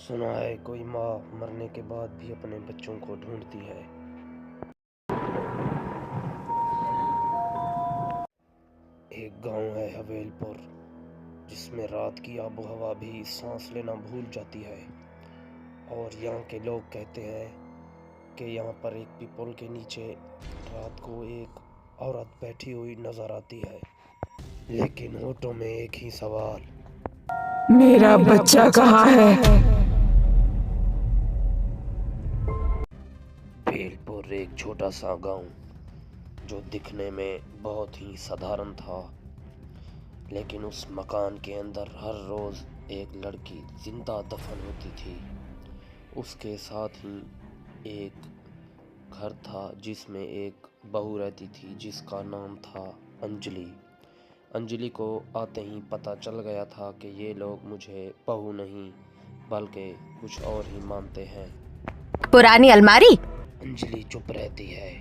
सुना है कोई माँ मरने के बाद भी अपने बच्चों को ढूंढती है। एक गांव है हवेलपुर, जिसमें रात की आबो हवा भी सांस लेना भूल जाती है। और यहाँ के लोग कहते हैं कि यहाँ पर एक पीपल के नीचे रात को एक औरत बैठी हुई नजर आती है। लेकिन होठों में एक ही सवाल, मेरा बच्चा कहाँ है? हवेलपुर एक छोटा सा गांव जो दिखने में बहुत ही साधारण था, लेकिन उस मकान के अंदर हर रोज एक लड़की जिंदा दफन होती थी। उसके साथ ही एक घर था जिसमें एक बहू रहती थी जिसका नाम था अंजलि। अंजलि को आते ही पता चल गया था कि ये लोग मुझे बहू नहीं बल्कि कुछ और ही मानते हैं। पुरानी अलमारी। अंजलि चुप रहती है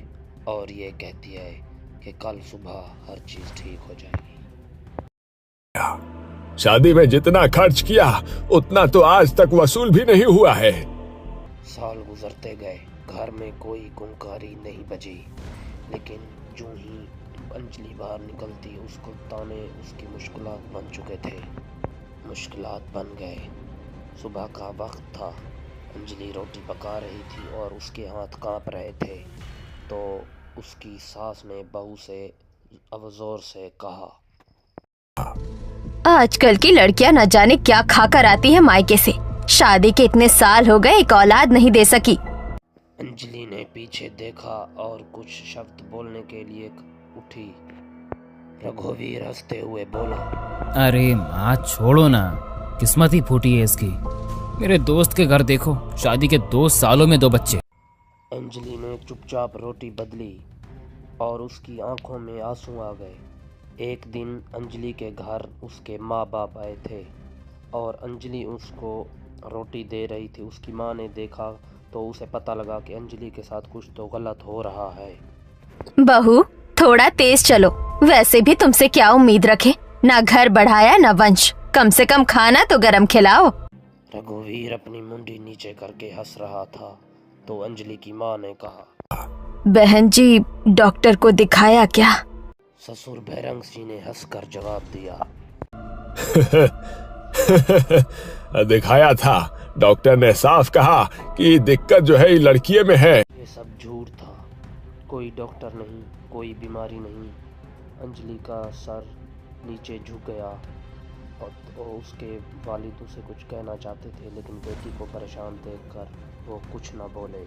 और ये कहती है कि कल सुबह हर चीज ठीक हो जाएगी। शादी में जितना खर्च किया उतना तो आज तक वसूल भी नहीं हुआ है। साल गुजरते गए, घर में कोई गुंकारी नहीं बजी, लेकिन जो ही अंजलि बाहर निकलती उसको ताने उसकी मुश्किलात बन चुके थे। मुश्किलात बन गए। सुबह का वक्त था, अंजलि रोटी पका रही थी और उसके हाथ कांप रहे थे। तो उसकी सास ने बहू से अब जोर से कहा, आजकल की लड़कियां न जाने क्या खाकर आती है मायके से। शादी के इतने साल हो गए, एक औलाद नहीं दे सकी। अंजलि ने पीछे देखा और कुछ शब्द बोलने के लिए उठी। रघुवीर हंसते हुए बोला, अरे माँ छोड़ो ना, किस्मत ही फूटी है इसकी। मेरे दोस्त के घर देखो, शादी के 2 सालों में 2 बच्चे। अंजलि ने चुपचाप रोटी बदली और उसकी आंखों में आंसू आ गए। एक दिन अंजलि के घर उसके माँ बाप आए थे और अंजलि उसको रोटी दे रही थी। उसकी माँ ने देखा तो उसे पता लगा कि अंजलि के साथ कुछ तो गलत हो रहा है। बहू थोड़ा तेज चलो, वैसे भी तुमसे क्या उम्मीद रखे, ना घर बढ़ाया ना वंश, कम से कम खाना तो गरम खिलाओ। रघुवीर अपनी मुंडी नीचे करके हंस रहा था तो अंजलि की माँ ने कहा, बहन जी डॉक्टर को दिखाया क्या? ससुर भैरंग सिंह ने हंसकर जवाब दिया, दिखाया था। डॉक्टर ने साफ कहा कि दिक्कत जो है लड़कियों में है। ये सब झूठ था, कोई डॉक्टर नहीं, कोई बीमारी नहीं। अंजलि का सर नीचे झुक गया और उसके वालिद उसे कुछ कहना चाहते थे, लेकिन बेटी को परेशान देखकर वो कुछ न बोले।